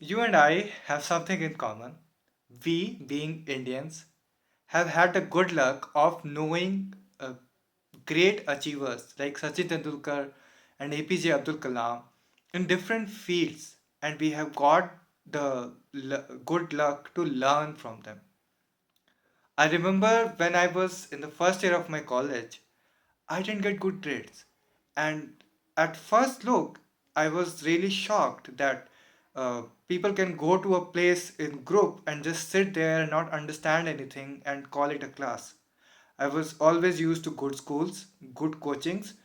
You and I have something in common. We, being Indians, have had the good luck of knowing great achievers like Sachin Tendulkar and APJ Abdul Kalam in different fields, and we have got the good luck to learn from them. I remember when I was in the first year of my college, I didn't get good grades. And at first look, I was really shocked that people can go to a place in group and just sit there and not understand anything and call it a class. I was always used to good schools, good coachings,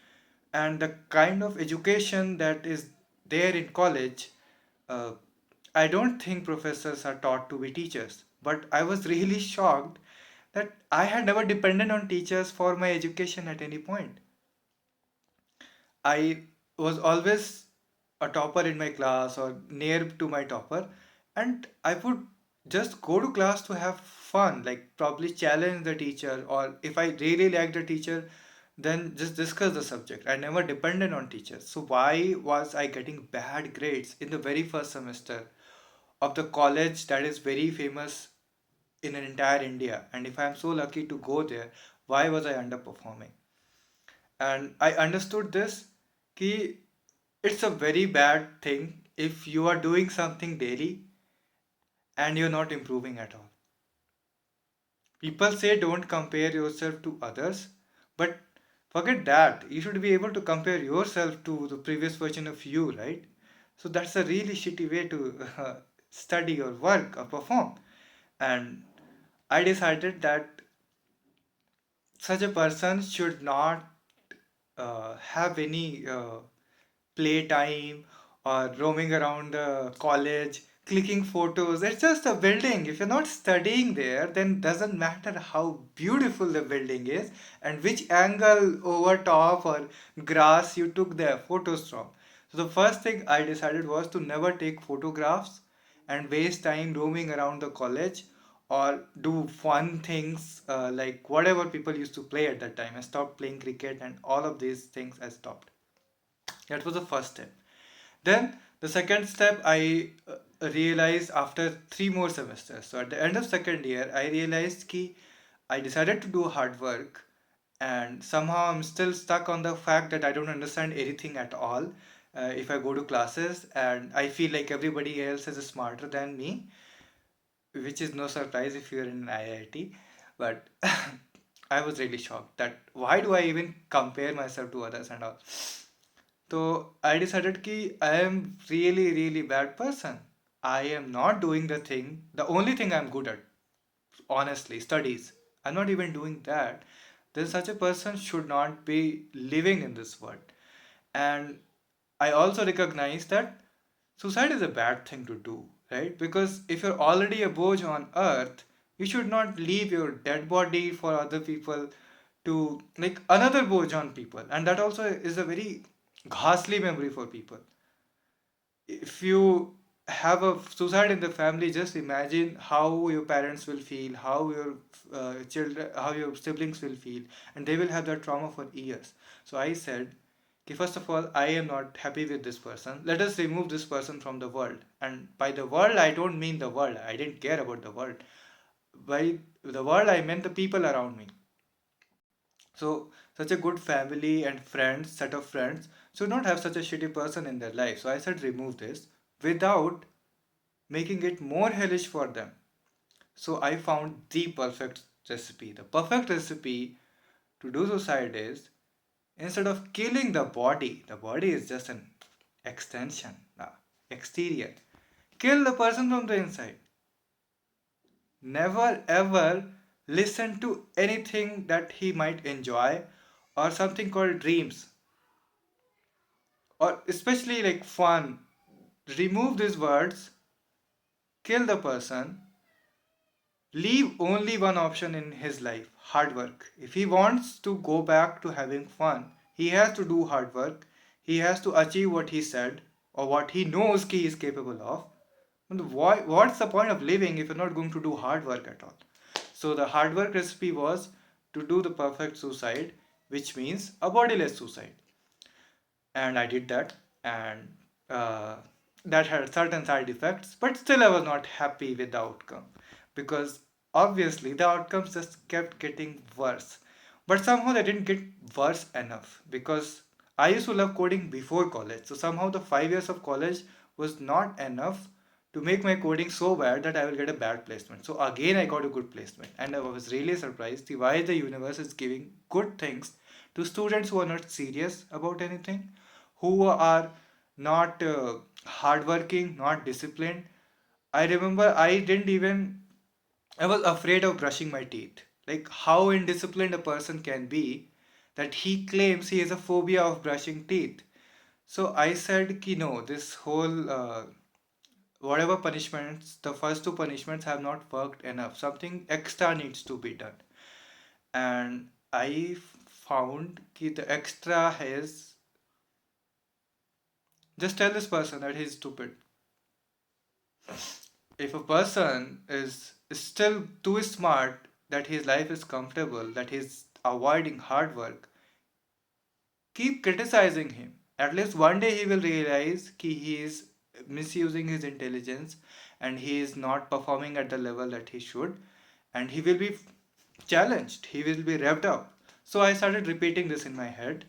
and the kind of education that is there in college. uh, I don't think professors are taught to be teachers, but I was really shocked that I had never depended on teachers for my education at any point. I was always a topper in my class or near to my topper, and I would just go to class to have fun, like probably challenge the teacher, or if I really like the teacher, then just discuss the subject. I never depended on teachers. So why was I getting bad grades in the very first semester of the college that is very famous in an entire India? And if I am so lucky to go there, why was I underperforming? And I understood this कि it's a very bad thing if you are doing something daily and you're not improving at all. People say don't compare yourself to others, but forget that. You should be able to compare yourself to the previous version of you, right? So that's a really shitty way to study or work or perform. And I decided that such a person should not have any playtime or roaming around the college clicking photos. It's just a building. If you're not studying there, then doesn't matter how beautiful the building is and which angle over top or grass you took the photos from. So the first thing I decided was to never take photographs and waste time roaming around the college or do fun things like whatever people used to play at that time. I stopped playing cricket and all of these things I stopped. That was the first step. Then the second step I realized after three more semesters. So at the end of second year, I realized ki I decided to do hard work, and somehow I'm still stuck on the fact that I don't understand anything at all. If I go to classes and I feel like everybody else is smarter than me, which is no surprise if you're in IIT, but I was really shocked that why do I even compare myself to others and all. So I decided ki I am really, really bad person. I am not doing the only thing I'm good at, honestly, studies. I'm not even doing that. Then such a person should not be living in this world. And I also recognize that suicide is a bad thing to do, right? Because if you're already a booj on earth, you should not leave your dead body for other people to like another booj on people. And that also is a very ghastly memory for people. If you have a suicide in the family, just imagine how your parents will feel, how your children, how your siblings will feel, and they will have that trauma for years. So I said, okay, first of all, I am not happy with this person. Let us remove this person from the world. And by the world, I don't mean the world. I didn't care about the world. By the world, I meant the people around me. So such a good family and friends, set of friends, should not have such a shitty person in their life. So I said remove this without making it more hellish for them. So I found the perfect recipe. The perfect recipe to do suicide is instead of killing the body is just an extension, exterior. Kill the person from the inside. Never ever listen to anything that he might enjoy or something called dreams or especially like fun. Remove these words, kill the person, leave only one option in his life: hard work. If he wants to go back to having fun, he has to do hard work. He has to achieve what he said or what he knows he is capable of. And what's the point of living if you're not going to do hard work at all? So, the hard work recipe was to do the perfect suicide, which means a bodiless suicide. And I did that. And uh, that had certain side effects, but still I was not happy with the outcome because obviously the outcomes just kept getting worse. But somehow they didn't get worse enough because I used to love coding before college. So somehow the 5 years of college was not enough to make my coding so bad that I will get a bad placement. So again, I got a good placement, and I was really surprised why the universe is giving good things to students who are not serious about anything, who are not hardworking, not disciplined. I remember I was afraid of brushing my teeth. Like how indisciplined a person can be that he claims he has a phobia of brushing teeth. So I said, ki no, this whole whatever punishments, the first two punishments have not worked enough. Something extra needs to be done. And I found ki the extra is just tell this person that he's stupid. If a person is still too smart that his life is comfortable, that he's avoiding hard work, keep criticizing him. At least one day he will realize that he is misusing his intelligence and he is not performing at the level that he should, and he will be challenged, he will be revved up. So I started repeating this in my head,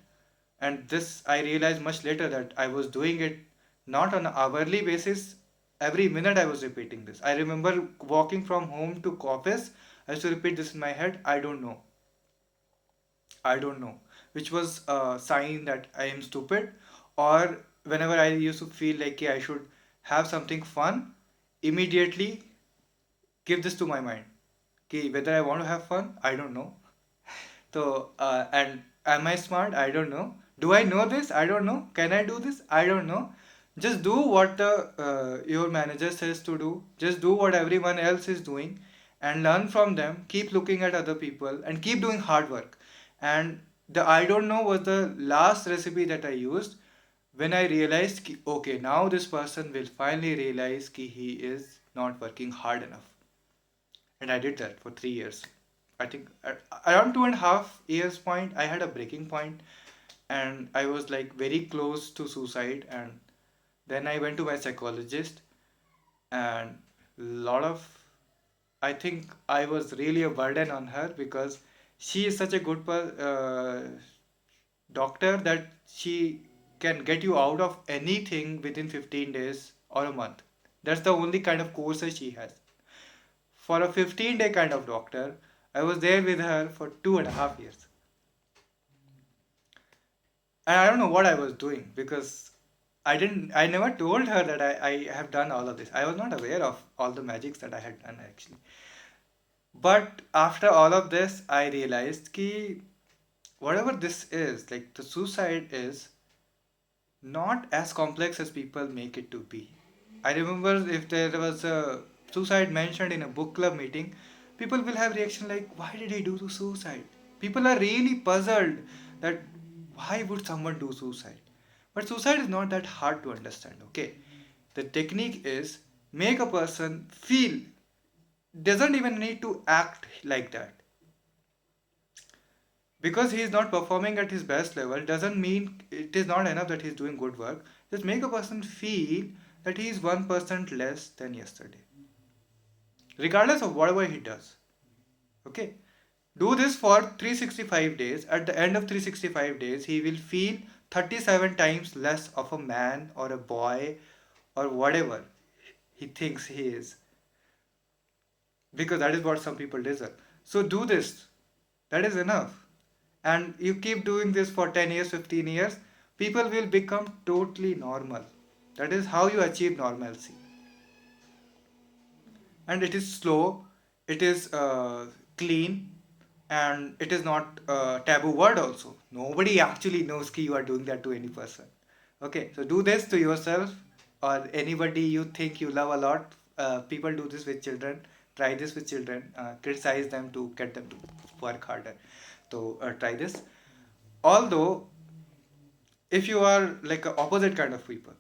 and this I realized much later that I was doing it not on an hourly basis. Every minute I was repeating this. I remember walking from home to office, I used to repeat this in my head, I don't know, which was a sign that I am stupid. Or whenever I used to feel like I should have something fun, immediately give this to my mind. Okay, whether I want to have fun, I don't know. So, and am I smart? I don't know. Do I know this? I don't know. Can I do this? I don't know. Just do what the your manager says to do. Just do what everyone else is doing, and learn from them. Keep looking at other people and keep doing hard work. And the I don't know was the last recipe that I used when I realized, okay, now this person will finally realize that he is not working hard enough. And I did that for 3 years. I think at around 2.5 years point, I had a breaking point, and I was like very close to suicide. And then I went to my psychologist, and lot of I think I was really a burden on her because she is such a good doctor that she can get you out of anything within 15 days or a month. That's the only kind of courses she has. For a 15-day kind of doctor, I was there with her for 2.5 years. And I don't know what I was doing because I never told her that I have done all of this. I was not aware of all the magics that I had done actually. But after all of this, I realized ki whatever this is, like the suicide is not as complex as people make it to be. I remember if there was a suicide mentioned in a book club meeting, people will have reaction like, "Why did he do the suicide?" People are really puzzled that why would someone do suicide? But suicide is not that hard to understand. Okay, the technique is make a person feel, doesn't even need to act like that, because he is not performing at his best level doesn't mean it is not enough that he is doing good work. Just make a person feel that he is 1% less than yesterday, regardless of whatever he does. Okay, do this for 365 days. At the end of 365 days he will feel 37 times less of a man or a boy or whatever he thinks he is, because that is what some people deserve. So do this, that is enough. And you keep doing this for 10 years, 15 years, people will become totally normal. That is how you achieve normalcy. And it is slow, it is clean, and it is not a taboo word also. Nobody actually knows ki you are doing that to any person. Okay, so do this to yourself or anybody you think you love a lot. People do this with children. Try this with children. Criticize them to get them to work harder. So try this. Although, if you are like a opposite kind of people,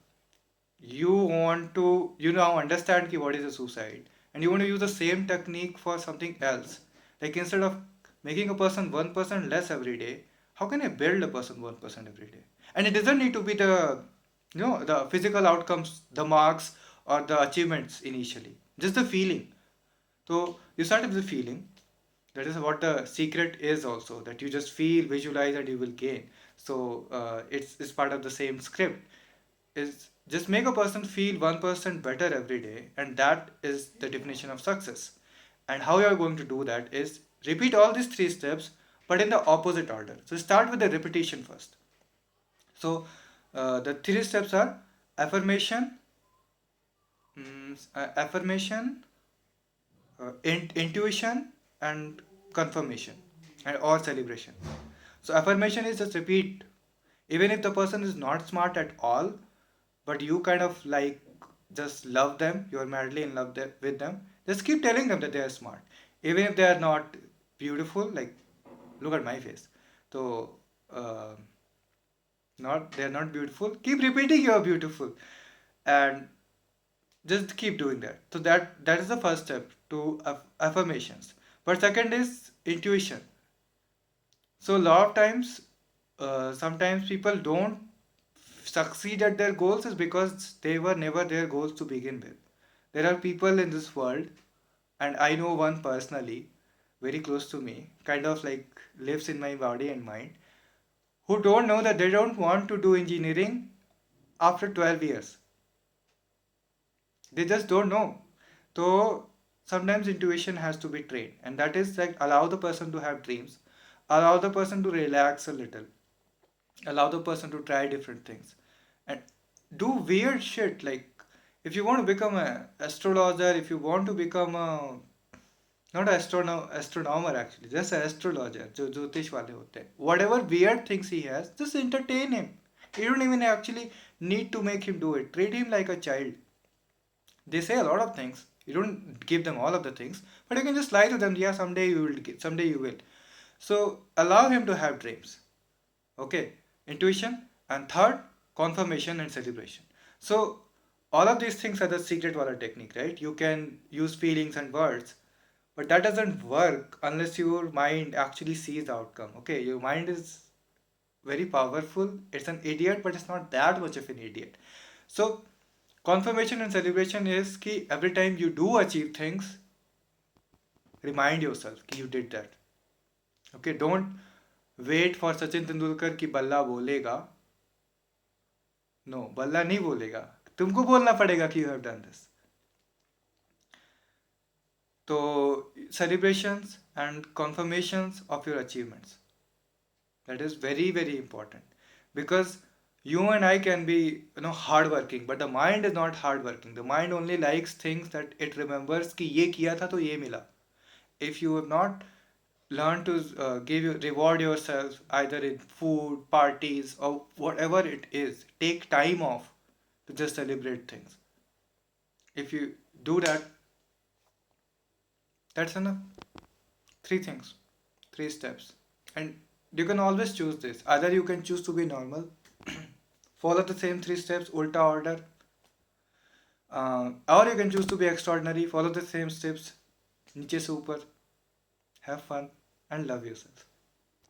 you want to understand ki what is a suicide, and you want to use the same technique for something else. Like instead of making a person 1% less every day, how can I build a person 1% every day? And it doesn't need to be the The physical outcomes, the marks or the achievements initially, just the feeling. So you start with the feeling. That is what the secret is also, that you just feel, visualize, and you will gain. So it's part of the same script. Is just make a person feel 1% better every day, and that is the definition of success. And how you are going to do that is repeat all these three steps, but in the opposite order. So start with the repetition first. So the three steps are affirmation, affirmation, intuition, and confirmation, and or celebration. So affirmation is just repeat, even if the person is not smart at all, but you kind of like just love them, you are madly in love with them. Just keep telling them that they are smart, even if they are not beautiful. Like, look at my face. So, uh, not they are not beautiful. Keep repeating you are beautiful, and just keep doing that. So that is the first step to affirmations. But second is intuition. So a lot of times, sometimes people don't succeed at their goals is because they were never their goals to begin with. There are people in this world, and I know one personally, very close to me, kind of like lives in my body and mind, who don't know that they don't want to do engineering after 12 years. They just don't know. So sometimes intuition has to be trained, and that is like allow the person to have dreams, allow the person to relax a little, allow the person to try different things, and do weird shit. Like, if you want to become a astrologer, if you want to become a not astronomer actually, just an astrologer, जो ज्योतिष वाले होते हैं, whatever weird things he has, just entertain him. You don't even actually need to make him do it. Treat him like a child. They say a lot of things. You don't give them all of the things, but you can just lie to them. Yeah, someday you will get, someday you will. So allow him to have dreams. Okay, intuition, and third, confirmation and celebration. So all of these things are the secret wala technique, right? You can use feelings and words, but that doesn't work unless your mind actually sees the outcome. Okay, your mind is very powerful. It's an idiot, but it's not that much of an idiot. So confirmation and celebration is कि every time you do achieve things, remind yourself कि you did that. Okay, don't wait for Sachin Tendulkar कि बल्ला बोलेगा. No, बल्ला नहीं बोलेगा. तुमको बोलना पड़ेगा कि you have done this. So celebrations and confirmations of your achievements. That is very, very important, because you and I can be, hardworking, but the mind is not hardworking. The mind only likes things that it remembers कि ये किया था तो ये मिला. If you have not learned to give you reward yourself either in food, parties, or whatever it is, take time off to just celebrate things. If you do that, that's enough. Three things, three steps, and you can always choose this. Either you can choose to be normal, follow the same three steps, ulta order, or you can choose to be extraordinary, follow the same steps, niche se upar, have fun, and love yourself.